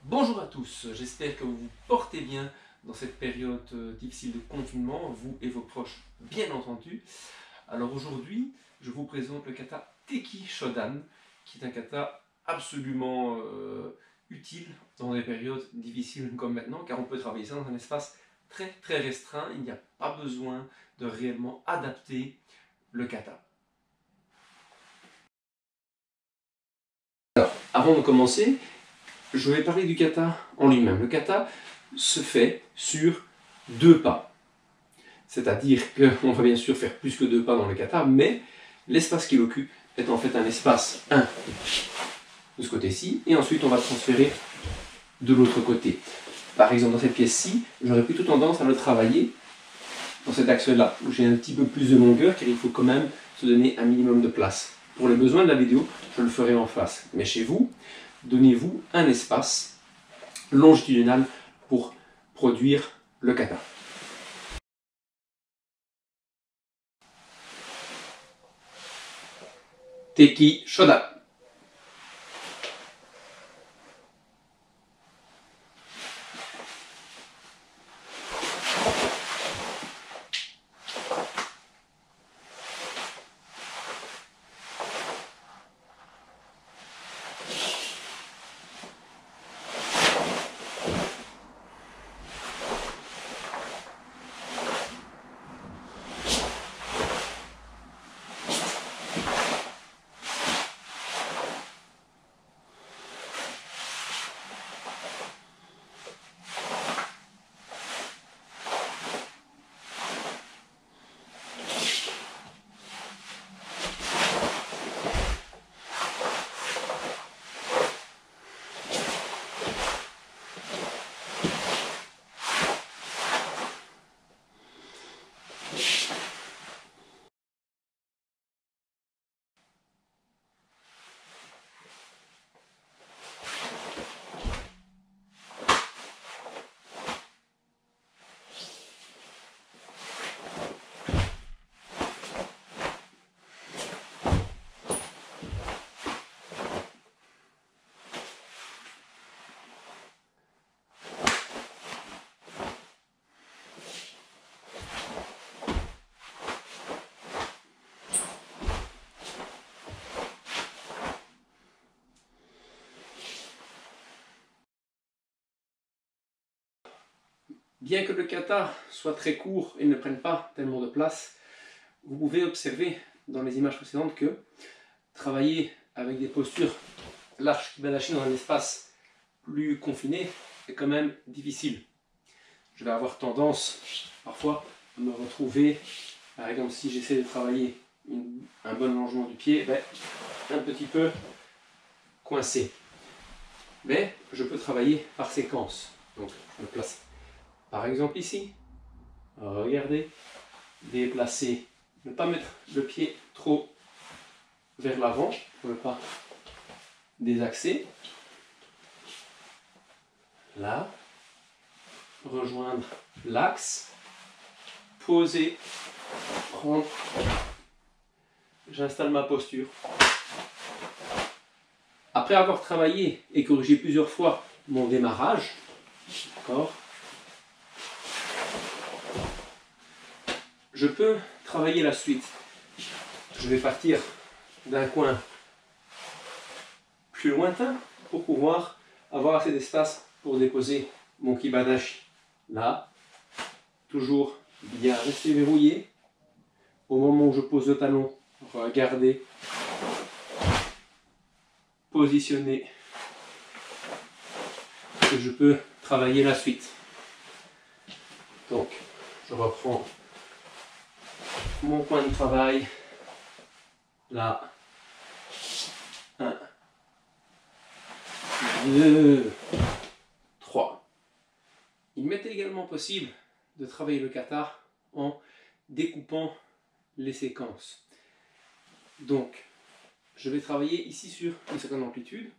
Bonjour à tous, j'espère que vous vous portez bien dans cette période difficile de confinement, vous et vos proches bien entendu. Alors aujourd'hui, je vous présente le kata Teki Shodan, qui est un kata absolument utile dans des périodes difficiles comme maintenant, car on peut travailler ça dans un espace très restreint, il n'y a pas besoin de réellement adapter le kata. Alors, avant de commencer, je vais parler du kata en lui-même. Le kata se fait sur 2 pas. C'est-à-dire qu'on va bien sûr faire plus que 2 pas dans le kata, mais l'espace qu'il occupe est en fait un espace 1 de ce côté-ci, et ensuite on va transférer de l'autre côté. Par exemple, dans cette pièce-ci, j'aurais plutôt tendance à le travailler dans cet axe-là, où j'ai un petit peu plus de longueur, car il faut quand même se donner un minimum de place. Pour les besoins de la vidéo, je le ferai en face. Mais chez vous, donnez-vous un espace longitudinal pour produire le kata. Teki Shodan. Bien que le kata soit très court et ne prenne pas tellement de place, vous pouvez observer dans les images précédentes que travailler avec des postures larges kibanashi dans un espace plus confiné est quand même difficile. Je vais avoir tendance parfois à me retrouver, par exemple si j'essaie de travailler un bon allongement du pied, un petit peu coincé. Mais je peux travailler par séquence. Donc je me place par exemple ici, regardez, déplacer, ne pas mettre le pied trop vers l'avant pour ne pas désaxer. Là, rejoindre l'axe, poser, prendre, j'installe ma posture. Après avoir travaillé et corrigé plusieurs fois mon démarrage, d'accord, je peux travailler la suite. Je vais partir d'un coin plus lointain pour pouvoir avoir assez d'espace pour déposer mon kibanashi. Là, toujours bien rester verrouillé. Au moment où je pose le talon, regardez, positionner, et je peux travailler la suite. Donc, je reprends mon point de travail, là, 1, 2, 3. Il m'est également possible de travailler le kata en découpant les séquences. Donc, je vais travailler ici sur une certaine amplitude,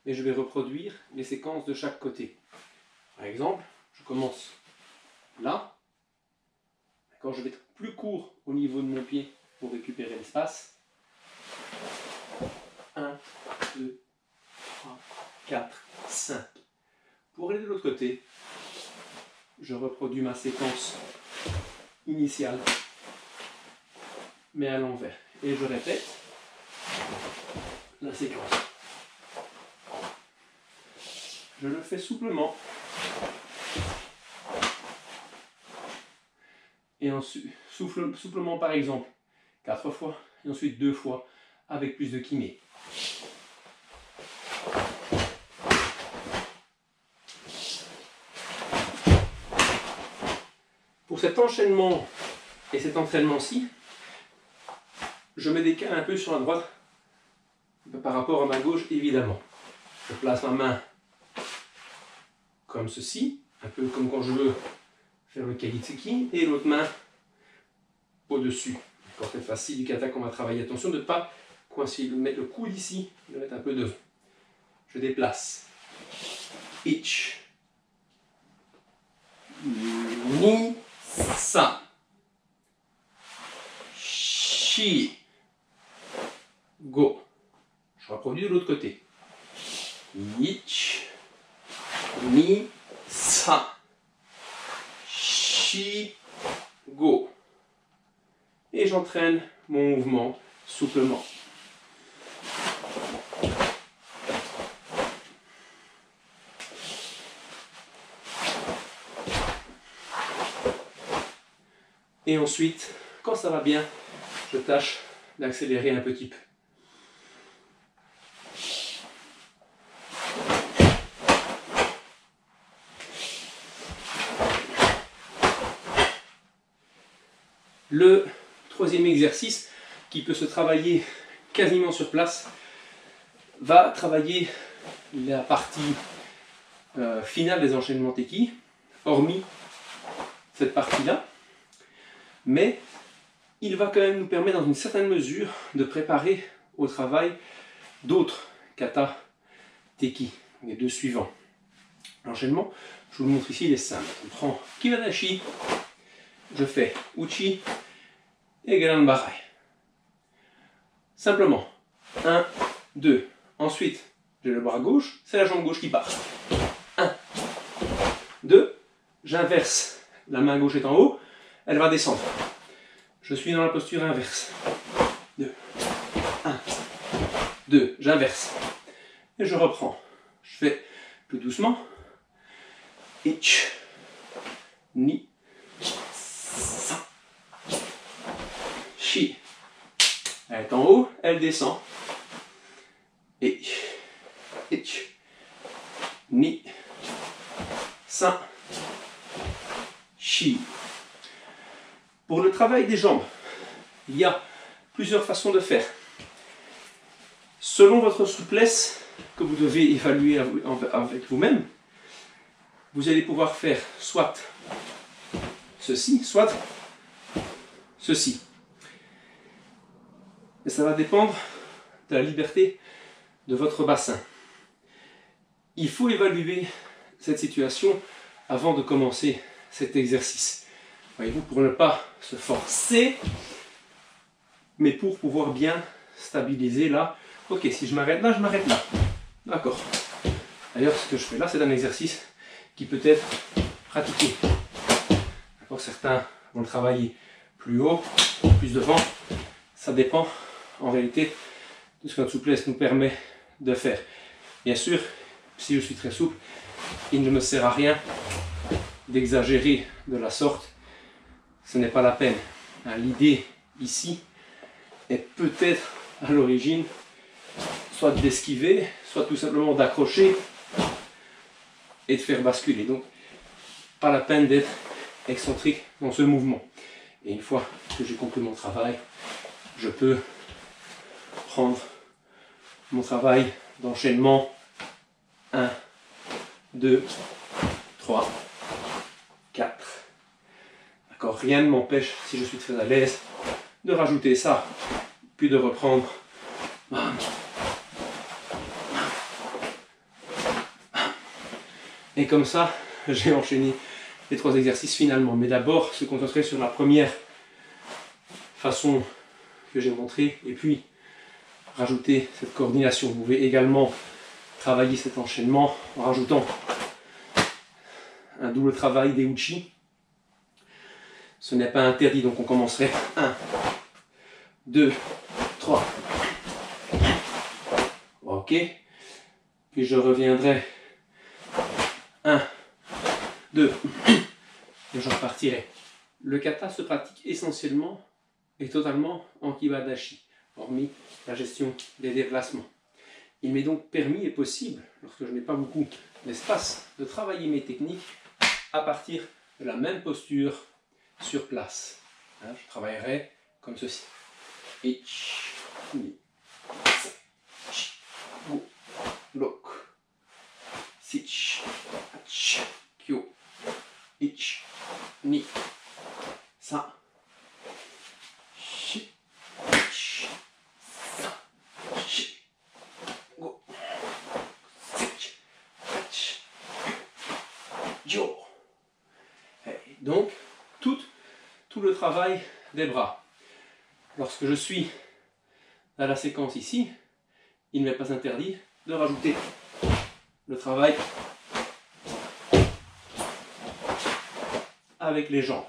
mais je vais reproduire les séquences de chaque côté. Par exemple, je commence là. Quand je vais être plus court au niveau de mon pied pour récupérer l'espace. 1, 2, 3, 4, 5. de l'autre côté, je reproduis ma séquence initiale, mais à l'envers. Et je répète la séquence. Je le fais souplement. Et ensuite, souplement par exemple 4 fois, et ensuite 2 fois avec plus de kiné. Pour cet enchaînement et cet entraînement-ci, je me décale un peu sur la droite par rapport à ma gauche, évidemment. Je place ma main comme ceci, un peu comme quand je veux faire le kagitseki, et l'autre main au-dessus. Pour cette fois-ci du kata qu'on va travailler, attention de ne pas coincer, de mettre le coude ici, de le mettre un peu devant. Je déplace. Ich. Ni. Sa. Shi. Go. Je reproduis de l'autre côté. Ich. Ni. Sa. Shi. Go. Et j'entraîne mon mouvement souplement. Et ensuite, quand ça va bien, je tâche d'accélérer un petit peu. Le troisième exercice, qui peut se travailler quasiment sur place, va travailler la partie finale des enchaînements Teki, hormis cette partie-là. Mais il va quand même nous permettre dans une certaine mesure de préparer au travail d'autres kata Teki, les deux suivants. L'enchaînement, je vous le montre ici, il est simple. Je prends Kibanashi, je fais Uchi et Garan Barai. Simplement, 1, 2. Ensuite, j'ai le bras gauche, c'est la jambe gauche qui part. 1, 2, j'inverse, la main gauche est en haut, elle va descendre. Je suis dans la posture inverse. 2, 1, 2, j'inverse. Et je reprends. Je fais plus doucement. Ich, ni, sa, shi. Elle est en haut, elle descend. Ich, ni, sa, shi. Pour le travail des jambes, il y a plusieurs façons de faire. Selon votre souplesse que vous devez évaluer avec vous-même, vous allez pouvoir faire soit ceci, soit ceci. Et ça va dépendre de la liberté de votre bassin. Il faut évaluer cette situation avant de commencer cet exercice. Voyez-vous, pour ne pas se forcer, mais pour pouvoir bien stabiliser là. Ok, si je m'arrête là, je m'arrête là. D'accord. D'ailleurs, ce que je fais là, c'est un exercice qui peut être pratiqué. D'accord, certains vont le travailler plus haut, plus devant. Ça dépend en réalité de ce que notre souplesse nous permet de faire. Bien sûr, si je suis très souple, il ne me sert à rien d'exagérer de la sorte. Ce n'est pas la peine. L'idée ici est peut-être à l'origine soit d'esquiver, soit tout simplement d'accrocher et de faire basculer. Donc, pas la peine d'être excentrique dans ce mouvement. Et une fois que j'ai conclu mon travail, je peux prendre mon travail d'enchaînement 1, 2, 3, 4. D'accord, rien ne m'empêche, si je suis très à l'aise, de rajouter ça, puis de reprendre. Et comme ça, j'ai enchaîné les 3 exercices finalement. Mais d'abord, se concentrer sur la première façon que j'ai montrée, et puis rajouter cette coordination. Vous pouvez également travailler cet enchaînement en rajoutant un double travail des uchi. Ce n'est pas interdit, donc on commencerait 1, 2, 3. Ok. Puis je reviendrai 1, 2, et je repartirai. Le kata se pratique essentiellement et totalement en kibadashi, hormis la gestion des déplacements. Il m'est donc permis et possible, lorsque je n'ai pas beaucoup d'espace, de travailler mes techniques à partir de la même posture sur place. Hein, je travaillerai comme ceci. Ich, ni, sa, chi, go, lok, sich, ach, kyo, ich, ni, sa, shi, ich, sa, shi, go, sich, ach, jo. Et donc, tout le travail des bras. Lorsque je suis dans la séquence ici, il ne m'est pas interdit de rajouter le travail avec les jambes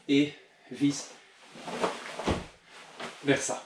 et vice versa.